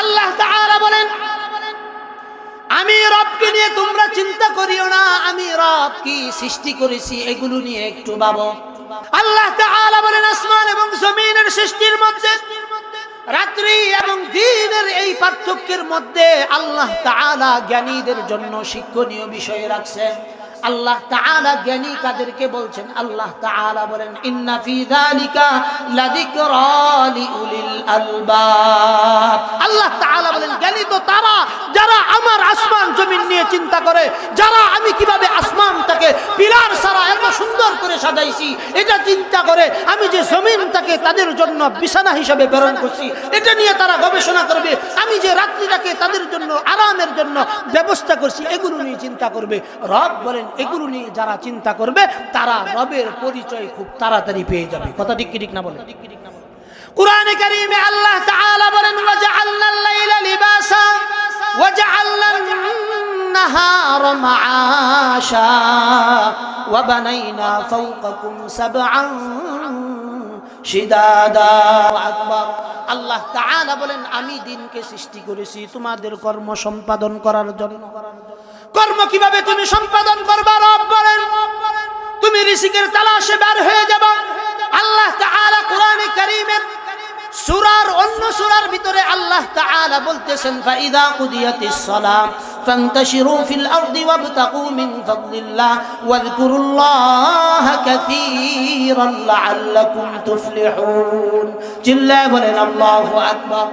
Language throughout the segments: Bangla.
আল্লাহ তাআলা বলেন, আমি রবকে নিয়ে তোমরা চিন্তা করিও না, আমি রব কি সৃষ্টি করেছি এগুলো নিয়ে একটু ভাবো। আল্লাহ তাআলা বলেন, আসমান এবং জমিনের সৃষ্টির মধ্যে, রাত্রি এবং দিনের এই পার্থক্যের মধ্যে আল্লাহ তাআলা জ্ঞানীদের জন্য শিক্ষণীয় বিষয় রাখছেন। আল্লাহ তাআলা জ্ঞানী কাদেরকে বলছেন? আল্লাহ তাআলা বলেন, ইন্না ফি যালিকা লাযিকরা লিউলিল আলবাব। আল্লাহ তাআলা বলেন, জ্ঞানী তো তারা যারা আমার আসমান জমিন নিয়ে চিন্তা করে, যারা আমি কিভাবে আসমানটাকে পিলার ছাড়া এত সুন্দর করে সাজাইছি এটা চিন্তা করে, আমি যে জমিনটাকে তাদের জন্য বিছানা হিসেবে প্রেরণ করছি এটা নিয়ে তারা গবেষণা করবে, আমি যে রাত্রিটাকে তাদের জন্য আরামের জন্য ব্যবস্থা করছি এগুলো নিয়ে চিন্তা করবে। রব বলেন, এগুলো নিয়ে যারা চিন্তা করবে তারা রবের পরিচয় খুব তাড়াতাড়ি পেয়ে যাবে। কথা ঠিক কি ঠিক না বলেন? কুরআনে কারীমে আল্লাহ তাআলা বলেন, ওয়াজআলনাল লাইলা লিবাসা ওয়াজআলনান নাহারা মাআশা ওয়া বানাইনা ফাওকাকুম সাবআন শিদাদা। আকবার। আল্লাহ তাআলা বলেন, আমি দিনকে সৃষ্টি করেছি তোমাদের কর্ম সম্পাদন করার জন্য। কর্ম কিভাবে তুমি সম্পাদন করবা? রব বলেন, তুমি রিজিকের তালাশে বের হয়ে যাবা। আল্লাহ তাআলা কুরআনে কারীমের সূরার অন্য সূরার ভিতরে আল্লাহ তাআলা বলতেছেন, ফাইদা কুদিয়াতিস সালাত ফান্তাশিরু ফিল আরদি ওয়াবতাগু মিন ফাদলিল্লাহ ওয়াযকুরুল্লাহা কাসীরান লাআল্লাকুম তুফলিহুন। চিল্লায়ে বলেন আল্লাহু আকবার।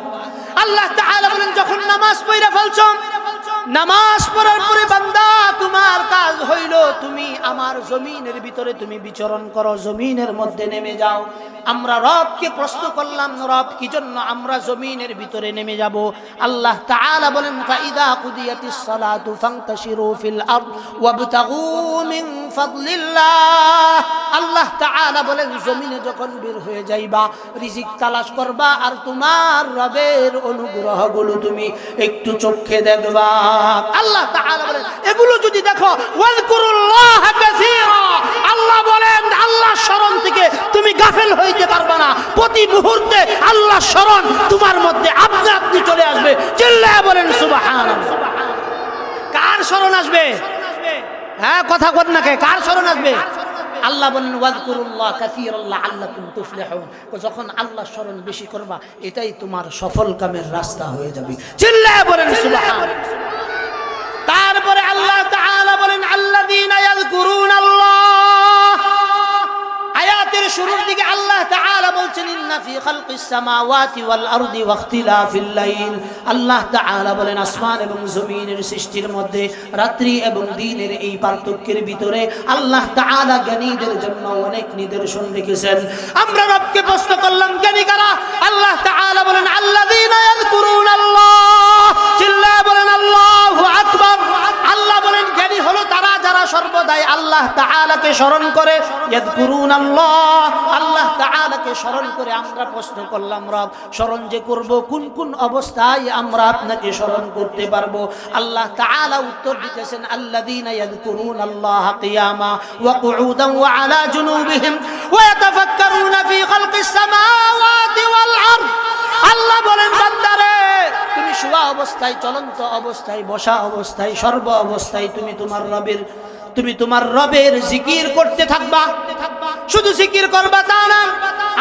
আল্লাহ তাআলা বলেন, যখন নামাজ পড়া ফেলছো, নামাজ পড়ার পরে বান্দা তোমার কাজ হইল তুমি আমার জমিনের ভিতরে তুমি বিচরণ করো, জমিনের মধ্যে নেমে যাও। আমরা রবকে প্রশ্ন করলাম, রব কি জন্য আমরা জমিনের ভিতরে নেমে যাব? আল্লাহ তাআলা বলেন, ফাইদা কুদিয়াতিস সালাতু ফান্তাশিরু ফিল আরদ ওয়াবতাগু মিন ফাদলিল্লাহ। আল্লাহ তাআলা বলেন, জমিনে যখন বের হয়ে যাইবা রিজিক তালাশ করবা আর তোমার রবের অনুগ্রহগুলো তুমি একটু চোখে দেখবা। আল্লাহ তাআলা বলেন, এগুলো যদি দেখো, ওয়াযকুরুল্লাহা কাসীরা, আল্লাহ বলেন আল্লাহর স্মরণ থেকে তুমি গাফেল হইতে পারবে না। প্রতি মুহূর্তে আল্লাহর স্মরণ তোমার মধ্যে আপনি আপনি চলে আসবে। চিল্লায়ে বলেন সুবহানাল্লাহ। কার স্মরণ আসবে? হ্যাঁ, কথা বল না, কে কার স্মরণ আসবে? আল্লাহ বলেন, ওয়াযকুরুল্লাহ কাসীরান লাআল্লাকুম তুফলিহুন। যখন আল্লাহর স্মরণ বেশি করবা এটাই তোমার সফল কামের রাস্তা হয়ে যাবে। চিল্লায়ে বলেন সুবহানাল্লাহ। তারপরে আল্লাহ তাআলা বলেন, আল্লাযীনা ইয়াযকুরুনাল্লাহ। আয়াতের শুরুর দিকে আল্লাহ তাআলা বলছেন, ইন্না ফি খালকিস সামাওয়াতি ওয়াল আরদি ওয়াখতিলাফিল লাইল। আল্লাহ তাআলা বলেন, আসমান এবং জমিনের সৃষ্টির মধ্যে রাত্রি এবং দিনের এই পার্থক্যের ভিতরে আল্লাহ তাআলা জ্ঞানীদের জন্য অনেক নিদর্শন রেখেছেন। আমরা রবকে প্রশ্ন করলাম, জ্ঞানী কারা? আল্লাহ তাআলা বলেন, আল্লাযীনা ইয়াযকুরুনাল্লাহ। চিল্লায়ে বলেন আল্লাহু আকবার। আল্লাহ বলেন, জ্ঞানী হলো তারা যারা সর্বদাই আল্লাহ তাআলাকে স্মরণ করে। ইয়াযকুরুনাল্লাহ, আল্লাহ তাআলাকে স্মরণ করে। আমরা প্রশ্ন করলাম, রব স্মরণ যে করব কোন কোন অবস্থায় আমরা আপনাকে স্মরণ করতে পারবো? আল্লাহ তাআলা উত্তর দিতেছেন, আল্লাযীনা ইয়াযকুরুনাল্লাহা কিয়ামা ওয়া কুউদান ওয়া আলা জুনুবিহিম ওয়া ইয়াতাফাক্কারুনা ফি খালকিস সামাওয়াতি ওয়াল আরদ। আল্লাহ বলেন, বান্দারে তুমি শোয়া অবস্থায়, চলন্ত অবস্থায়, বসা অবস্থায়, সর্ব অবস্থায় তুমি তোমার রবের জিকির করতে থাকবা। শুধু জিকির করবা তা না,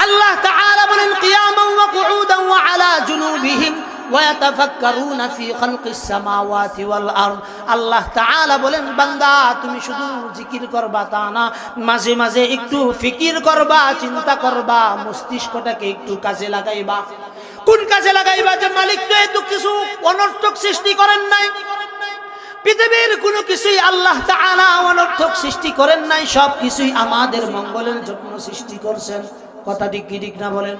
আল্লাহ তাআলা বলেন, কিয়ামান ওয়া কুউদান ওয়া আলা জুনুবিহিম ওয়া ইয়াতাফাক্কারুনা ফি খালকিস সামাওয়াতি ওয়াল আরদ। আল্লাহ তাআলা বলেন, বান্দা তুমি শুধু জিকির করবা তা না, মাঝে মাঝে একটু ফিকির করবা, চিন্তা করবা, মস্তিষ্কটাকে একটু কাজে লাগাইবা। কোন কাজে লাগাইবা? যে মালিক তো এত কিছু অনর্থক সৃষ্টি করেন নাই, পৃথিবীর কোনো কিছুই আল্লাহ তাআলা অনর্থক সৃষ্টি করেন নাই, সব কিছুই আমাদের মঙ্গলের জন্য সৃষ্টি করছেন। কথা ঠিক কি ঠিক না বলেন?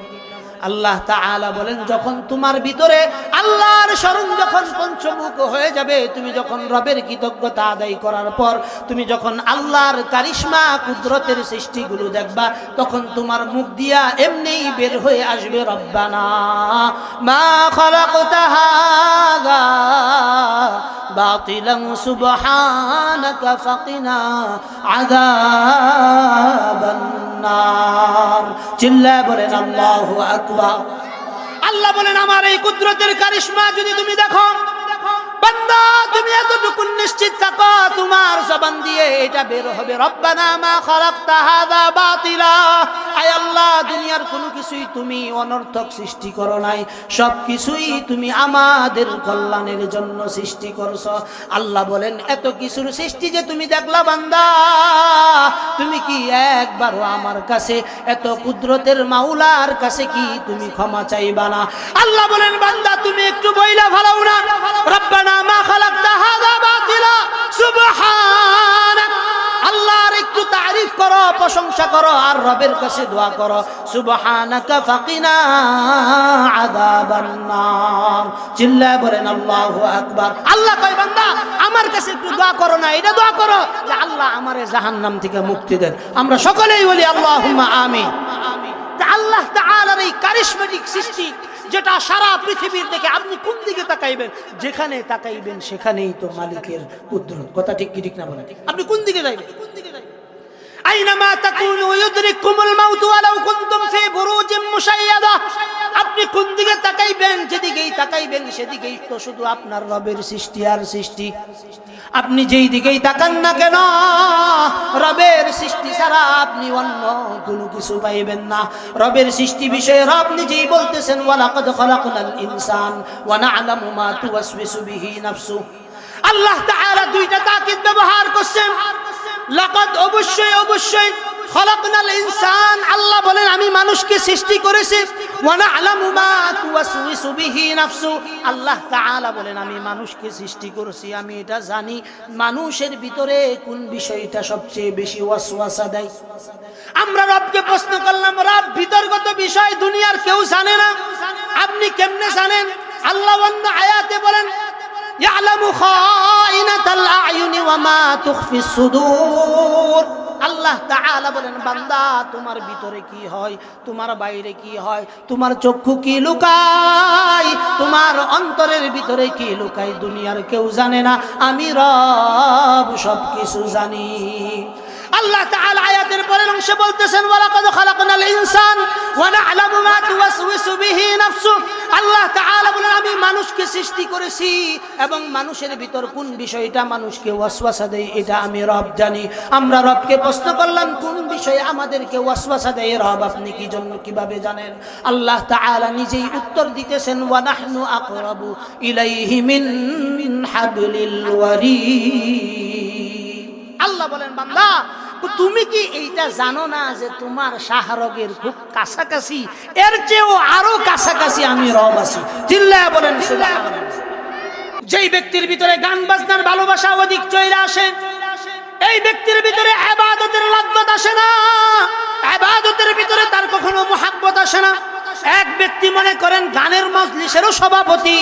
আল্লাহ তাআলা বলেন, যখন তোমার ভিতরে আল্লাহর স্মরণ যখন পঞ্চমুখ হয়ে যাবে, তুমি যখন রবের কৃতজ্ঞতা আদায় করার পর তুমি যখন আল্লাহর কারিশমা কুদরতের সৃষ্টিগুলো দেখবা, তখন তোমার মুখ দিয়া এমনিই বের হয়ে আসবে, রব্বানা মা খালাকতা হাযা বাতিলান সুবহানাকা ফাকিনা আযাবান নার। চিল্লায়ে বলেন আল্লাহু আকবার। আল্লাহ বলেন আমার এই কুদরতের কারিশমা যদি তুমি দেখো, বান্দা তুমি এতটুকু নিশ্চিত থাকো তোমার জবান দিয়ে এটা বের হবে, রব্বানা মা খালাকতা হাযা বাতিলা, আয় আল্লাহ দুনিয়ার কোনো কিছুই তুমি অনর্থক সৃষ্টি করো নাই, সব কিছুই তুমি আমাদের কল্যাণের জন্য সৃষ্টি করছো। আল্লাহ বলেন এত কিছুর সৃষ্টি যে তুমি দেখলা বান্দা, তুমি কি একবারও আমার কাছে এত কুদরতের মাওলার কাছে কি তুমি ক্ষমা চাইবা না? আল্লাহ বলেন বান্দা তুমি একটু বইলা ভালাও না, রব্বানা মা খালাকতা হাযা বাতিলা সুবহানাক, আল্লাহর একটু তারিফ করো, প্রশংসা করো, আর রবের কাছে দোয়া করো, সুবহানাকা ফাকিনা আযাবান নার, চিল্লায় বলেন আল্লাহু আকবার। আল্লাহ কয় বান্দা আমার কাছে একটু দোয়া করো না, এটা দোয়া করো যে আল্লাহ আমারে জাহান্নাম থেকে মুক্তি দেন। আমরা সকলেই বলি আল্লাহুম্মা আমিন। আল্লাহ তাআলার এই কারিশমাটিক সৃষ্টি যেটা সারা পৃথিবীর থেকে আপনি কোন দিকে তাকাইবেন, যেখানে তাকাইবেন সেখানেই তো মালিকের কুদরত। কথা ঠিক কি ঠিক না বলেন? আপনি কোন দিকে যাইবেন? আইনামা তাকুনু ইউদরিকুমুল মাউত ওয়ালাউ কুনতুম ফি বুরুজিম মুশাইয়াদা, আপনি কোন দিকে তাকাইবেন, যেদিকেই তাকাইবেন সেদিকেই তো শুধু আপনার রবের সৃষ্টি আর সৃষ্টি। আপনি যেই দিকেই তাকান না কেন রবের সৃষ্টি ছাড়া আপনি অন্য কোনো কিছু পাইবেন না। রবের সৃষ্টি বিষয়ে রব নিজেই বলতেছেন ওয়ালাকাদ খালাকনাল ইনসান ওয়া না'লামু মা তুওয়াসওয়িসু বিহি নাফসু। আল্লাহ তাআলা দুইটা তাকিদ ব্যবহার করছেন, লাকাদ অবশ্যই অবশ্যই, খালাকনাল ইনসান আল্লাহ বলেন আমি মানুষকে সৃষ্টি করেছি, ওয়া না'লামু মা তুওয়াসওয়িসু বিহি নাফসু আল্লাহ তাআলা বলেন আমি মানুষকে সৃষ্টি করেছি, আমি এটা জানি মানুষের ভিতরে কোন বিষয়টা সবচেয়ে বেশি ওয়াসওয়াসা দেয়। আমরা রবকে প্রশ্ন করলাম রব ভিতরগত বিষয় দুনিয়ার কেউ জানে না, আপনি কেমনে জানেন? আল্লাহ অন্য আয়াতে বলেন ইয়ালামু খাইনাতাল আয়ুনি ওয়া মা তুখফিস সুদূর। আল্লাহ তাআলা বলেন বান্দা তোমার ভিতরে কি হয়, তোমার বাইরে কি হয়, তোমার চক্ষু কি লুকায়, তোমার অন্তরের ভিতরে কি লুকায় দুনিয়ার কেউ জানে না, আমি রব সবকিছু জানি। আল্লাহ তাআলা আয়াতের পরের অংশে বলতেছেন ওয়ালাকাদ খালাকনাল ইনসান ওয়া না'লামু মা তুওয়াসওয়িসু বিহি নাফসু। আল্লাহ তাআলা বলেন আমি মানুষকে সৃষ্টি করেছি এবং মানুষের ভিতর কোন বিষয়টা মানুষকে ওয়াসওয়াসা দেয় এটা আমি রব জানি। আমরা রবকে প্রশ্ন করলাম কোন বিষয়ে আমাদেরকে ওয়াসওয়াসা দেয় রব আপনি কি জন্য কিভাবে জানেন? আল্লাহ তাআলা নিজেই উত্তর দিতেছেন ওয়া নাহনু আকরাবু ইলাইহি মিন হাবলিল ওয়ারিদ। আল্লাহ বলেন বান্দা তুমি কি এইটা জানো না যে তোমার শাহরগের খুব কাছাকাছি, এর চেয়েও আরো কাছাকাছি আমি রব আছি। চিল্লায়া বলেন সুবহানাল্লাহ। যেই ব্যক্তির ভিতরে গান বাজনার ভালোবাসা অধিক চলে আসে, এই ব্যক্তির ভিতরে ইবাদতের লাজ্জত আসে না, ইবাদতের ভিতরে তার কখনো মুহাব্বত আসে না। এক ব্যক্তি মনে করেন গানের মজলিসেরও সভাপতি,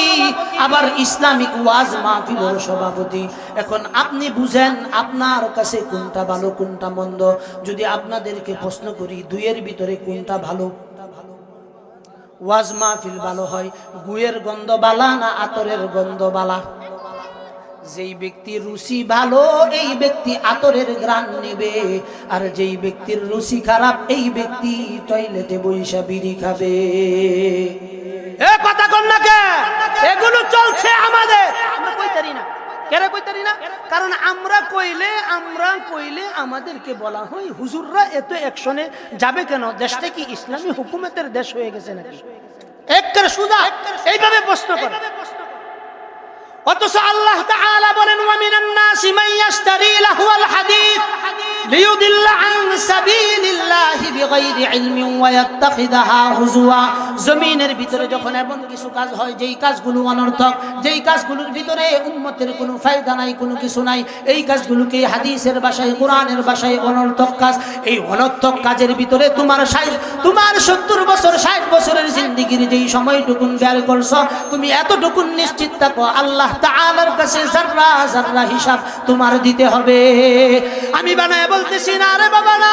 আবার ইসলামিক ওয়াজ মাহফিলের সভাপতি। এখন আপনি বুঝেন আপনার কাছে কোনটা ভালো কোনটা মন্দ। যদি আপনাদেরকে প্রশ্ন করি দুইয়ের ভিতরে কোনটা ভালো? ওয়াজ মাহফিল ভালো হয়, গুয়ের গন্ধ বালা না আতরের গন্ধ বালা? যেই ব্যক্তির রুচি ভালো এই ব্যক্তি আতরের ঘ্রাণ নেবে, আর যেই ব্যক্তির রুচি খারাপ এই ব্যক্তি টয়লেটে বইসা বিড়ি খাবে। এ কথা কন না কে? এগুলো চলছে আমাদের, আমরা কইতারি না। কেন কইতারি না? কারণ আমরা কইলে আমাদেরকে বলা হয় হুজুররা এত অ্যাকশনে যাবে কেন? দেশটা কি ইসলামী হুকুমতের দেশ হয়ে গেছে নাকি? একবারে সুজা এইভাবে প্রশ্ন করে। অথচ আল্লাহ তাআলা বলেন ওয়া মিনান নাসি মান ইয়াশতারি লাহুল হাদিস লিয়ুদিল্লা আন সাবিলিল্লাহি বিগাইরি ইলমিন ওয়া ইয়াত্তাখিদাহা হুজুয়া। জমিনের ভিতরে যখন এমন কিছু কাজ হয় যেই কাজগুলো অনর্থক, যেই কাজগুলোর ভিতরে উম্মতের কোনো ফায়দা নাই, কোনো কিছু নাই, এই কাজগুলোকে হাদিসের ভাষায় কোরআনের ভাষায় অনর্থক কাজ। এই অনর্থক কাজের ভিতরে তোমার 70 বছর 60 বছরের জিন্দেগির যেই সময়টুকুন ব্যয় করছো, তুমি এতটুকুন নিশ্চিত থাকো আল্লাহ তাআলার কাছে যাররা যাররা হিসাব তোমার দিতে হবে। আমি বানায় বলতেছি না রে বাবা, না,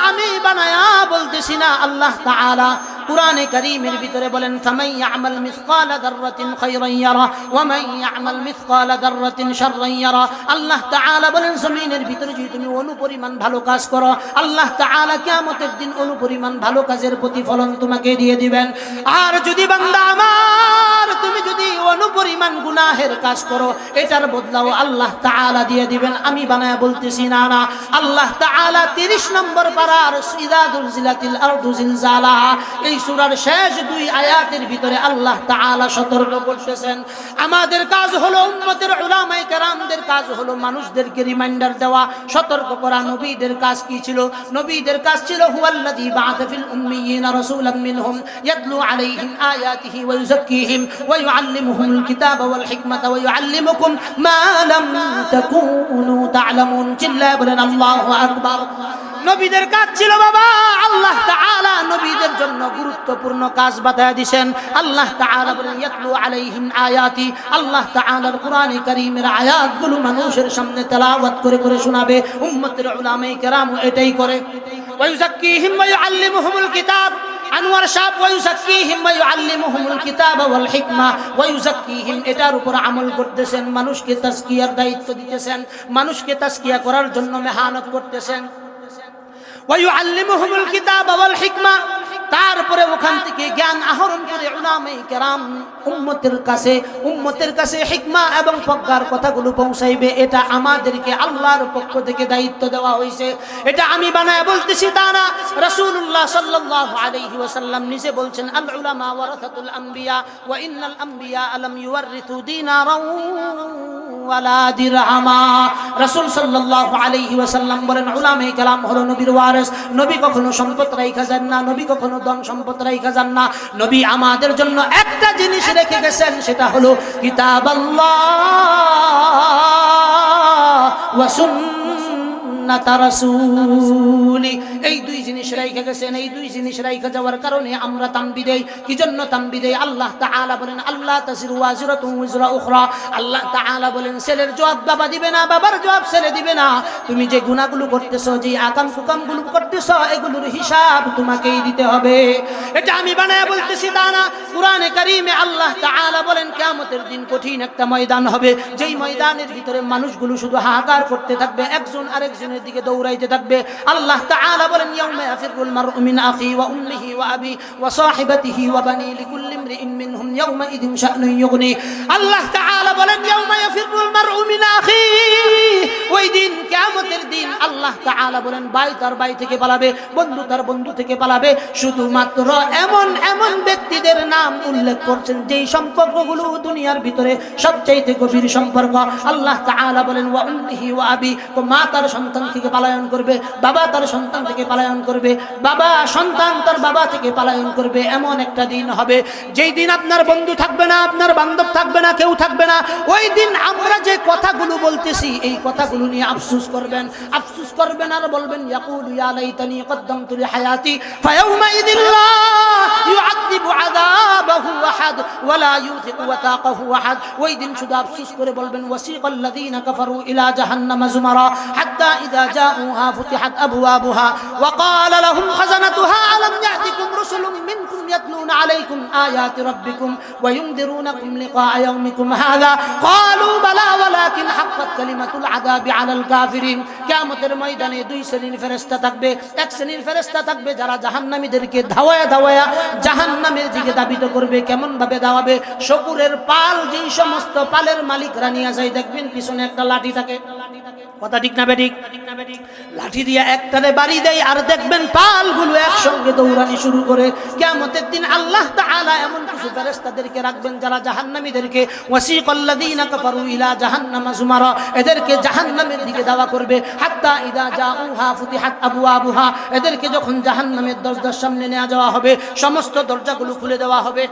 আমি বানায়া বলতেছি না। আল্লাহ তাআলা কুরআনে কারীমের ভিতরে বলেন, ফামান ইয়ামাল মিসকালা যাররাতিন খায়রান ইয়ারা ওয়া মান ইয়ামাল মিসকালা যাররাতিন শাররান ইয়ারা। আল্লাহ তাআলা বলেন, জমিনের ভিতরে যদি তুমি অনুপরিমাণ ভালো কাজ করো, আল্লাহ তাআলা কিয়ামতের দিন অনুপরিমাণ ভালো কাজের প্রতিফলন তোমাকে দিয়ে দিবেন। আর যদি বান্দা আমার তুমি যদি অনুপরিমাণ গুনাহের কাজ করো, এটার বদলাও আল্লাহ তাআলা দিয়ে দিবেন। আমি বানায়া বলতেছি না। না, আল্লাহ তাআলা 30 নম্বর পারার ইযা যুলজিলাতিল আরদু জিলজালাহা এই সূরার শেষ 2 আয়াতের ভিতরে আল্লাহ তাআলা সতর্ক করতেছেন। আমাদের কাজ হলো, উম্মতের উলামায়ে কেরামদের কাজ হলো মানুষদেরকে রিমাইন্ডার দেওয়া, সতর্ক করা। নবীদের কাজ কি ছিল? নবীদের কাজ ছিল হুয়াল্লাযী বা'আথা ফিল উম্মিয়িনা রাসূলাম মিনহুম ইয়াতলু আলাইহিম আয়াতিহি ওয়া ইউযাক্কিহিম ওয়া ইউআল্লিমুহুমুল কিতাবা ওয়াল হিকমাতা ওয়া ইউআল্লিমুকুম মা লাম তাকুনু তা'লামুন। চিল্লায়ে বলেন আল্লাহু আকবার। নবীদের কাজ ছিল বাবা, আল্লাহ তাআলা নবীদের জন্য গুরুত্বপূর্ণ কাজ বাতায়া দিবেন। আল্লাহ তাআলা বলেন ইয়াতলু আলাইহিম আয়াতি, আল্লাহ তাআলার কোরআনে কারীমের আয়াতগুলো মানুষের সামনে তেলাওয়াত করে করে শোনাবে। উম্মতের উলামায়ে কেরাম এটাই করে। ওয়া ইউযাক্কিহিম ওয়া ইউআল্লিমুহুমুল কিতাব, আনোয়ার সাহেব ওয়া ইউযাক্কিহিম ওয়া ইউআল্লিমুহুমুল কিতাবা ওয়াল হিকমা ওয়া ইউযাক্কিহিম, এটার উপর আমল করতেছেন, মানুষকে তাজকিয়ার দায়িত্ব দিতেছেন, মানুষকে তাজকিয়া করার জন্য মেহনত করতেছেন। ওয়া ইউআল্লিমুহুমুল কিতাবা ওয়াল হিকমা, তারপরে ওখান থেকে জ্ঞান আহরণ করে উলামায়ে কেরাম উম্মতের কাছে হিকমা এবং প্রজ্ঞার কথাগুলো পৌঁছাইবে। এটা আমাদেরকে আল্লাহর পক্ষ থেকে দায়িত্ব দেওয়া হয়েছে। এটা আমি বানায় বলতেছি তা না। রাসূলুল্লাহ সাল্লাল্লাহু আলাইহি ওয়াসাল্লাম নিজে বলছেন, আল উলামা ওয়ারাসাতুল আম্বিয়া ওয়া ইন্নাল আম্বিয়া আলাম ইউওয়ারিথু দিনারাও ওয়ালা দিরহামা। রাসূল সাল্লাল্লাহু আলাইহি ওয়াসাল্লাম বলেন, উলামায়ে কেরাম হলো নবীর ওয়ারিস। নবী কখনো সম্পদ রাইখা যান না, নবী কখনো ধন সম্পদ রাইখা যান না। নবী আমাদের জন্য একটা জিনিস রেখে গেছেন, সেটা হলো কিতাবাল্লাহ ওয়া সুন্নাত রাসূলি। এই 2 জিনিস রাইখা গেছেন। এই 2 জিনিস রাইখা যাওয়ার কারণে আমরা তানবি দেই। কি জন্য তানবি দেই? আল্লাহ তাআলা বলেন, আল্লাহ তাসিরু ওয়াজিরাতুন উযরা উখরা। আল্লাহ তাআলা বলেন, ছেলের জবাব বাবা দিবে না, বাবার জবাব ছেলে দিবে না। তুমি যে গুনাহগুলো করতেছো, যে আকাম কুকামগুলো করতেছো, এগুলোর হিসাব তোমাকেই দিতে হবে। এটা আমি বানায়া বলতেছি তা না। কুরআনে কারীমে আল্লাহ তাআলা বলেন, কিয়ামতের দিন কঠিন একটা ময়দান হবে, যেই ময়দানের ভিতরে মানুষগুলো শুধু হাহাকার করতে থাকবে, একজন আরেকজনের দিকে দৌড়াইতে থাকবে। আল্লাহ তাআলা বলেন, ইয়াউমা ইয়াফিরুল মারউ মিন আখি ওয়া উম্মিহি ওয়া আবি ওয়া সাহিবাতিহি ওয়া বানি লিকুল্লি ইমরিইন মিনহুম ইয়াউমা ইযিন শা'নুন ইউগনি। আল্লাহ তাআলা বলেন, ইয়াউমা ইয়াফিরুল মারউ মিন আখি, ওই দিন কিয়ামতের দিন আল্লাহ তাআলা বলেন, ভাই তার ভাই থেকে পালাবে, বন্ধু তার বন্ধু থেকে পালাবে। শুধুমাত্র এমন এমন ব্যক্তিদের নাম উল্লেখ করছেন যেই সম্পর্কগুলো দুনিয়ার ভিতরে সবচাইতে গভীর সম্পর্ক। আল্লাহ তাআলা বলেন, ওয়া উম্মিহি ওয়া আবি, ও মা তার সন্তান থেকে পলায়ন করবে, বাবা তার সন্তান থেকে পলায়ন করবে, বাবা সন্তান তার বাবা থেকে পলায়ন করবে। এমন একটা দিন হবে যেই দিন আপনার বন্ধু থাকবে না, আপনার বান্ধব থাকবে না, কেউ থাকবে না। ওই দিন আমরা যে কথাগুলো বলতেছি, এই কথাগুলো নিয়ে আফসোস করবেন, আফসোস করবেন আর বলবেন, ইয়াকুলু ইয়া লাইতানি কদ্দামতু লিহায়াতি ফায়াউমা ইযিন লা ইউআযিবু আযাবাহু আহাদ ওয়া লা ইউথিকু ওয়াতাকাহু আহাদ। ওই দিন শুধু আফসোস করে বলবেন, ওয়াসিকাল্লাযীনা কাফারু ইলা জাহান্নামা যুমারা হাত্তা ইযা জাউহা ফুতিহাত আবওয়াবুহা ওয়া ক্বালা লাহুম খাযানাতুহা আলাম ইয়াতিকুম রুসুলুম মিনকুম ইয়াতলুনা আলাইকুম আয়াতি রাব্বিকুম ওয়া ইউনদিরুনাকুম লিকাআ ইয়াউমিকুম হাযা ক্বালু বালা ওয়ালাকিন হাক্কাত কালিমাতুল আযাবি আলাল কাফিরিন। কিয়ামতের ময়দানে 2 শ্রেণীর ফেরেশতা থাকবে। এক শ্রেণীর ফেরেশতা থাকবে যারা জাহান্নামীদেরকে ধাওয়া ধাওয়া জাহান্নামের দিকে ধাবিত করবে। কেমন ভাবে দাওয়াবে? শকুরের পাল, যেই সমস্ত পালের মালিকরা নিয়ে যায়, দেখবেন পিছনে একটা লাঠি থাকে। কথা ঠিক না বেঠিক? লাঠি দিয়ে একটারে বাড়ি দেয়, আর দেখবেন পালগুলো একসঙ্গে দৌড়ানি শুরু করে। কিয়ামতের দিন আল্লাহ তাআলা এমন কিছু ফেরেশতাদেরকে রাখবেন যারা জাহান্নামীদেরকে, ওয়াসিকাল্লাযীনা কাফারু ইলা জাহান্নামা যুমারা, এদেরকে জাহান্নামের দিকে দাওয়া করবে। হাত্তা ইযা জাউহা ফুতিহাত আবওয়াবুহা, এদেরকে যখন জাহান্নামের দরজার সামনে নিয়ে যাওয়া হবে, সমস্ত দরজাগুলো খুলে দেওয়া হবে।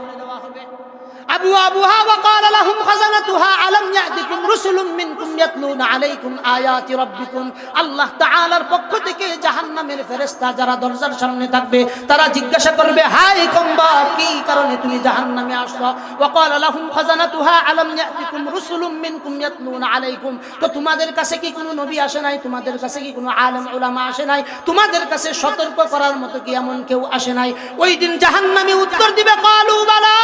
أبوابها وقال لهم خزنتها ألم يأتكم رسل منكم يتلون عليكم آيات ربكم আল্লাহ তাআলার পক্ষ থেকে জাহান্নামের ফেরেশতা যারা দরজার সামনে থাকবে তারা জিজ্ঞাসা করবে হাই কম্বা কি কারণে তুমি জাহান্নামে আসছো وقال لهم خزنتها ألم يأتكم رسل منكم يتلون عليكم তো তোমাদের কাছে কি কোনো নবী আসে নাই তোমাদের কাছে কি কোনো আলেম উলামা আসে নাই তোমাদের কাছে সতর্ক করার মতো কি এমন কেউ আসে নাই ওই দিন জাহান্নামী উত্তর দিবে ক্বালু বালা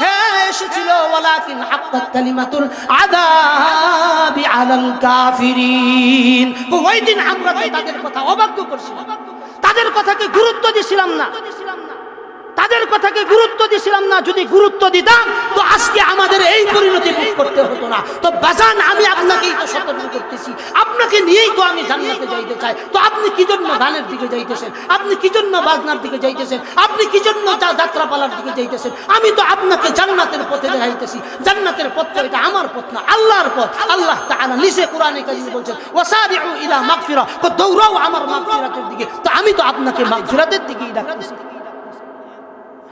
হ্যাঁ এসেছিল ওয়ালাকিন হাক্কাত কালিমাতুল আযাবি আলাল কাফিরিন ওই দিন আমরা তো তাদের কথা অবাধ্য করছিলাম তাদের কথাকে গুরুত্ব দিছিলাম না তাদের কথাকে গুরুত্ব দিছিলাম না যদি গুরুত্ব দিতাম তো আজকে আমাদের এই পরিণতি ভোগ করতে হতো না তো বাজান আমি আপনাকেই তো সতর্ক করতেছি আপনাকে নিয়েই তো আমি জান্নাতে যাইতে চাই তো আপনি কি জন্য গানের দিকে যাইতেছেন আপনি কি জন্য বাজনার দিকে যাইতেছেন আপনি কি জন্য যাত্রাপালার দিকে যাইতেছেন আমি তো আপনাকে জান্নাতের পথে দেখাইতেছি জান্নাতের পথ তো এটা আমার পথ না আল্লাহর পথ আল্লাহ তাআলা নিজে কোরআনে কারীমে বলেন ওয়াসাবিউ ইলা মাগফিরা তো দৌড়াও আমার মাগফিরাতের দিকে তো আমি তো আপনাকে মাগফিরাতের দিকেই ডাকতেছি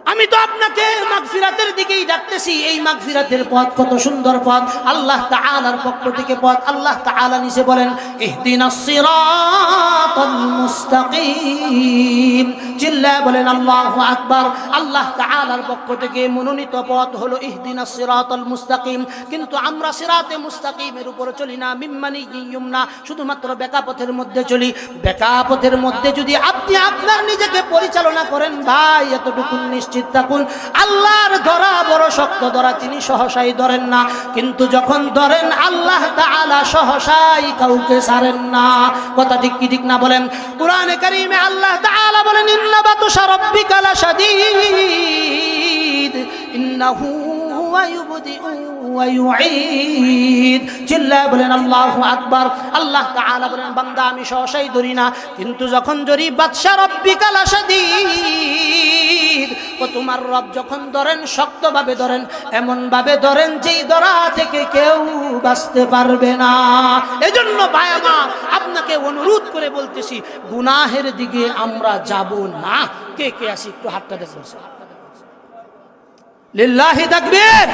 আমি তো আপনাকে মাগফিরাতের দিকেই ডাকতেছি এই মাগফিরাতের পথ কত সুন্দর পথ আল্লাহ তাআলার পক্ষ থেকে পথ আল্লাহ তাআলা নিচে বলেন ইহদিনাস সিরাতাল মুস্তাকিম চিল্লায়ে বলেন আল্লাহু আকবার আল্লাহ তাআলার পক্ষ থেকে মনোনীত পথ হলো ইহদিনাস সিরাতাল মুস্তাকিম কিন্তু আমরা সিরাতে মুস্তাকিমের উপর চলি না মিম্মানি ইয়ুমনা শুধুমাত্র বেকা পথের মধ্যে চলি বেকা পথের মধ্যে যদি আপনি আপনার নিজেকে পরিচালনা করেন ভাই এতটুকু নিশ্চিত থাকুন আল্লাহর ধরা বড় শক্ত ধরা তিনি সহসাই ধরেন না কিন্তু যখন ধরেন আল্লাহ তাআলা সহসাই কাউকে ছাড়েন না কথা ঠিক কি ঠিক না বলেন কোরআনে কারীমে আল্লাহ তাআলা বলেন ইন্না বাতুশা রাব্বিকা লাশাদীদ ইন্নাহু হুয়া ইউবদিউ ওয়া ইউঈদ চিল্লায়ে বলেন আল্লাহু আকবার আল্লাহ তাআলা বলেন বান্দা আমি সহসাই ধরি না কিন্তু যখন ধরি বাতশা রাব্বিকা লাশাদীদ ও তোমার রব যখন ধরেন শক্তভাবে ধরেন এমন ভাবে ধরেন যেই ধরা থেকে কেউ বাঁচতে পারবে না এজন্য ভাই আমার আপনাকে অনুরোধ করে বলতেছি গুনাহের দিকে আমরা যাব না কে কে আসি একটু হাতটা দেখবেন লিল্লাহি তাকবীর